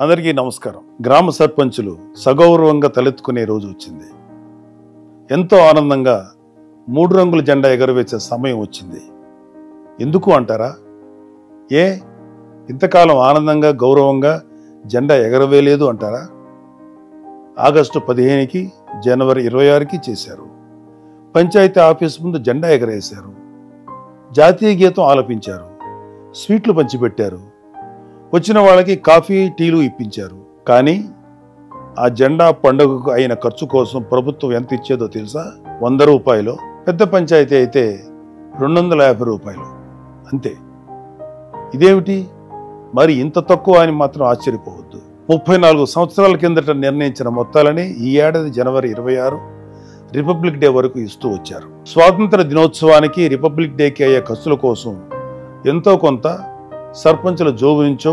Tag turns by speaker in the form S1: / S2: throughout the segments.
S1: అందరికీ నమస్కారం. గ్రామ సర్పంచులు సగౌరవంగా తలెత్తుకునే రోజు వచ్చింది. ఎంతో ఆనందంగా 3 రంగుల జెండా ఎగరవేసే సమయం వచ్చింది. ఎందుకు అంటారా? ఇంతకాలం ఆనందంగా గౌరవంగా జెండా ఎగరవేయలేదు అంటారా? ఆగస్టు 15కి జనవరి 26కి చేశారు. పంచాయతీ ఆఫీస్ ముందు జెండా ఎగరేశారు. జాతీయ గీతం ఆలపించారు. స్వీట్లు పంచిపెట్టారు. వచ్చిన వాళ్ళకి కాఫీ టీలు ఇప్పించారు. కానీ ఆ జెండా పండుగకు అయిన ఖర్చు కోసం ప్రభుత్వం ఎంత ఇచ్చేదో తెలుసా? 100 రూపాయలు. పెద్ద పంచాయతీ అయితే 250 రూపాయలు అంతే. ఇదేమిటి మరి ఇంత తక్కువ అని మాత్రం ఆశ్చర్యపోవద్దు. 34 సంవత్సరాల కిందట నిర్ణయించిన మొత్తాలని ఈ ఏడాది జనవరి 26 రిపబ్లిక్ డే వరకు ఇస్తూ వచ్చారు. స్వాతంత్ర దినోత్సవానికి రిపబ్లిక్ డేకి అయ్యే ఖర్చుల కోసం ఎంతో కొంత సర్పంచుల జోబు నుంచో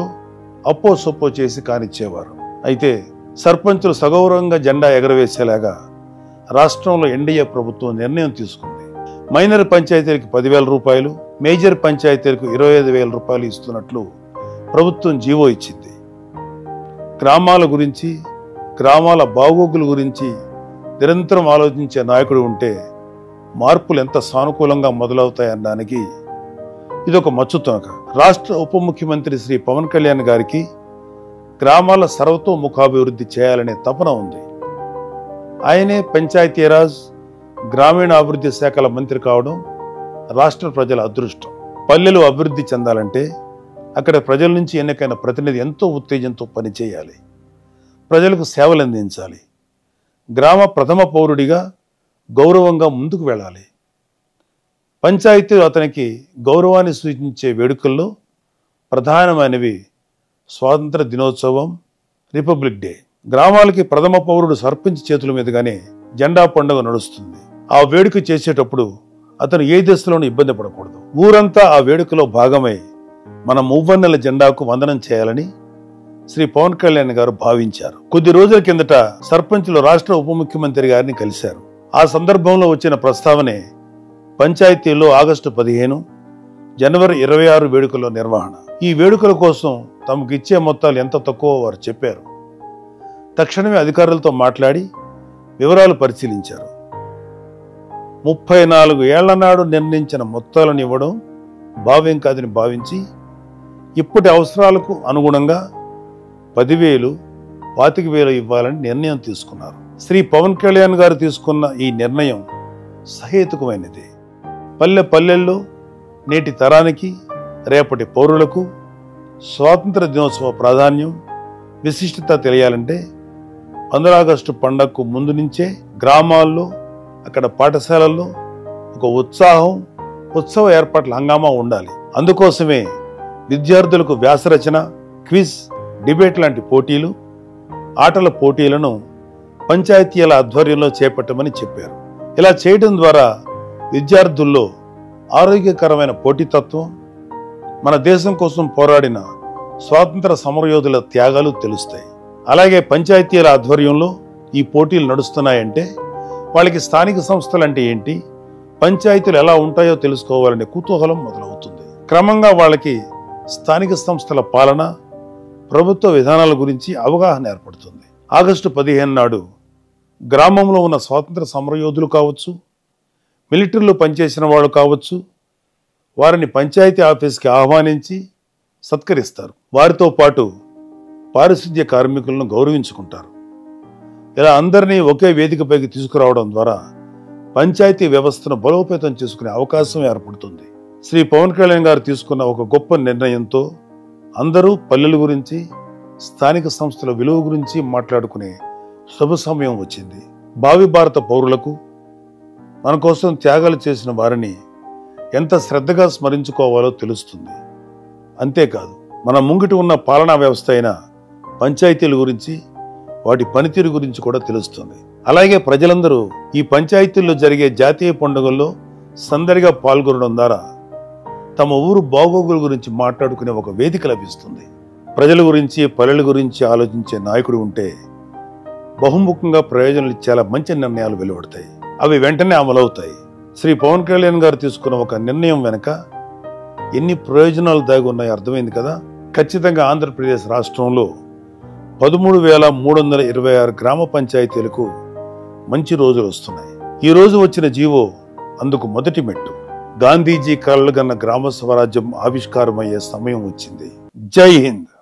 S1: అప్పో సొప్పో చేసి కానిచ్చేవారు. అయితే సర్పంచులు సగౌరవంగా జెండా ఎగరవేసేలాగా రాష్ట్రంలో ఎన్డీఏ ప్రభుత్వం నిర్ణయం తీసుకుంది. మైనర్ పంచాయతీలకు 10,000 రూపాయలు, మేజర్ పంచాయతీలకు 25,000 రూపాయలు ఇస్తున్నట్లు ప్రభుత్వం జీవో ఇచ్చింది. గ్రామాల గురించి, గ్రామాల బాగోగుల గురించి నిరంతరం ఆలోచించే నాయకుడు ఉంటే మార్పులు ఎంత సానుకూలంగా మొదలవుతాయనడానికి ఇదొక మచ్చుతునక. రాష్ట్ర ఉప ముఖ్యమంత్రి శ్రీ పవన్ కళ్యాణ్ గారికి గ్రామాల సర్వతోముఖాభివృద్ధి చేయాలనే తపన ఉంది. ఆయనే పంచాయతీరాజ్, గ్రామీణాభివృద్ధి శాఖల మంత్రి కావడం రాష్ట్ర ప్రజల అదృష్టం. పల్లెలు అభివృద్ధి చెందాలంటే అక్కడ ప్రజల నుంచి ఎన్నికైన ప్రతినిధి ఎంతో ఉత్తేజంతో పనిచేయాలి. ప్రజలకు సేవలు అందించాలి. గ్రామ ప్రథమ పౌరుడిగా గౌరవంగా ముందుకు వెళ్ళాలి. పంచాయతీలు అతనికి గౌరవాన్ని సూచించే వేడుకల్లో ప్రధానమైనవి స్వాతంత్ర దినోత్సవం, రిపబ్లిక్ డే. గ్రామాలకి ప్రథమ పౌరుడు సర్పంచ్ చేతుల మీదుగానే జెండా పండుగ నడుస్తుంది. ఆ వేడుక చేసేటప్పుడు అతను ఏ దశలోనూ ఇబ్బంది పడకూడదు. ఊరంతా ఆ వేడుకలో భాగమై మన మువ్వన్నెల జెండాకు వందనం చేయాలని శ్రీ పవన్ కళ్యాణ్ గారు భావించారు. కొద్ది రోజుల కిందట సర్పంచులు రాష్ట్ర ఉప ముఖ్యమంత్రి గారిని కలిశారు. ఆ సందర్భంలో వచ్చిన ప్రస్తావనే పంచాయతీల్లో ఆగస్టు 15, జనవరి 26 వేడుకల నిర్వహణ. ఈ వేడుకల కోసం తమకు ఇచ్చే మొత్తాలు ఎంత తక్కువ వారు చెప్పారు. తక్షణమే అధికారులతో మాట్లాడి వివరాలు పరిశీలించారు. 34 ఏళ్ల నాడు నిర్ణయించిన మొత్తాలను ఇవ్వడం భావ్యం కాదని భావించి ఇప్పటి అవసరాలకు అనుగుణంగా 10,000, 25,000 ఇవ్వాలని నిర్ణయం తీసుకున్నారు. శ్రీ పవన్ కళ్యాణ్ గారు తీసుకున్న ఈ నిర్ణయం సహేతుకమైనది. పల్లెల్లో నేటి తరానికి, రేపటి పౌరులకు స్వాతంత్ర దినోత్సవ ప్రాధాన్యం, విశిష్టత తెలియాలంటే 15 ఆగస్టు పండగకు ముందు నుంచే గ్రామాల్లో, అక్కడ పాఠశాలల్లో ఒక ఉత్సవ ఏర్పాట్ల హంగామా ఉండాలి. అందుకోసమే విద్యార్థులకు వ్యాసరచన, క్విజ్, డిబేట్ లాంటి పోటీలు, ఆటల పోటీలను పంచాయతీల ఆధ్వర్యంలో చేపట్టమని చెప్పారు. ఇలా చేయడం ద్వారా విద్యార్థుల్లో ఆరోగ్యకరమైన పోటీతత్వం, మన దేశం కోసం పోరాడిన స్వాతంత్ర సమరయోధుల త్యాగాలు తెలుస్తాయి. అలాగే పంచాయతీల ఆధ్వర్యంలో ఈ పోటీలు నడుస్తున్నాయంటే వాళ్ళకి స్థానిక సంస్థలు అంటే ఏంటి, పంచాయతీలు ఎలా ఉంటాయో తెలుసుకోవాలనే కుతూహలం మొదలవుతుంది. క్రమంగా వాళ్ళకి స్థానిక సంస్థల పాలన, ప్రభుత్వ విధానాల గురించి అవగాహన ఏర్పడుతుంది. ఆగస్టు 15 నాడు గ్రామంలో ఉన్న స్వాతంత్ర సమరయోధులు కావచ్చు, మిలిటరీలో పనిచేసిన వాళ్ళు కావచ్చు, వారిని పంచాయతీ ఆఫీస్కి ఆహ్వానించి సత్కరిస్తారు. వారితో పాటు పారిశుద్ధ్య కార్మికులను గౌరవించుకుంటారు. ఇలా అందరినీ ఒకే వేదికపైకి తీసుకురావడం ద్వారా పంచాయతీ వ్యవస్థను బలోపేతం చేసుకునే అవకాశం ఏర్పడుతుంది. శ్రీ పవన్ కళ్యాణ్ గారు తీసుకున్న ఒక గొప్ప నిర్ణయంతో అందరూ పల్లెల గురించి, స్థానిక సంస్థల విలువ గురించి మాట్లాడుకునే శుభ సమయం వచ్చింది. భావి భారత పౌరులకు, మన కోసం త్యాగాలు చేసిన వారిని ఎంత శ్రద్ధగా స్మరించుకోవాలో తెలుస్తుంది. అంతేకాదు, మన ముంగిటి ఉన్న పాలనా వ్యవస్థ అయిన పంచాయతీల గురించి, వాటి పనితీరు గురించి కూడా తెలుస్తుంది. అలాగే ప్రజలందరూ ఈ పంచాయతీల్లో జరిగే జాతీయ పండుగల్లో సందడిగా పాల్గొనడం ద్వారా తమ ఊరు బాగోగుల గురించి మాట్లాడుకునే ఒక వేదిక లభిస్తుంది. ప్రజల గురించి, పల్లెల గురించి ఆలోచించే నాయకుడు ఉంటే బహుముఖంగా ప్రయోజనాలు చాలా మంచి నిర్ణయాలు వెలువడతాయి. అవి వెంటనే అమలవుతాయి. శ్రీ పవన్ కళ్యాణ్ గారు తీసుకున్న ఒక నిర్ణయం వెనుక ఎన్ని ప్రయోజనాలు దాగి ఉన్నాయో అర్థమైంది కదా. ఖచ్చితంగా ఆంధ్రప్రదేశ్ రాష్ట్రంలో 13,326 గ్రామ పంచాయతీలకు మంచి రోజులు వస్తున్నాయి. ఈ రోజు వచ్చిన జీవో అందుకు మొదటి మెట్టు. గాంధీజీ కలలుగన్న గ్రామ స్వరాజ్యం ఆవిష్కారమయ్యే సమయం వచ్చింది. జై హింద్.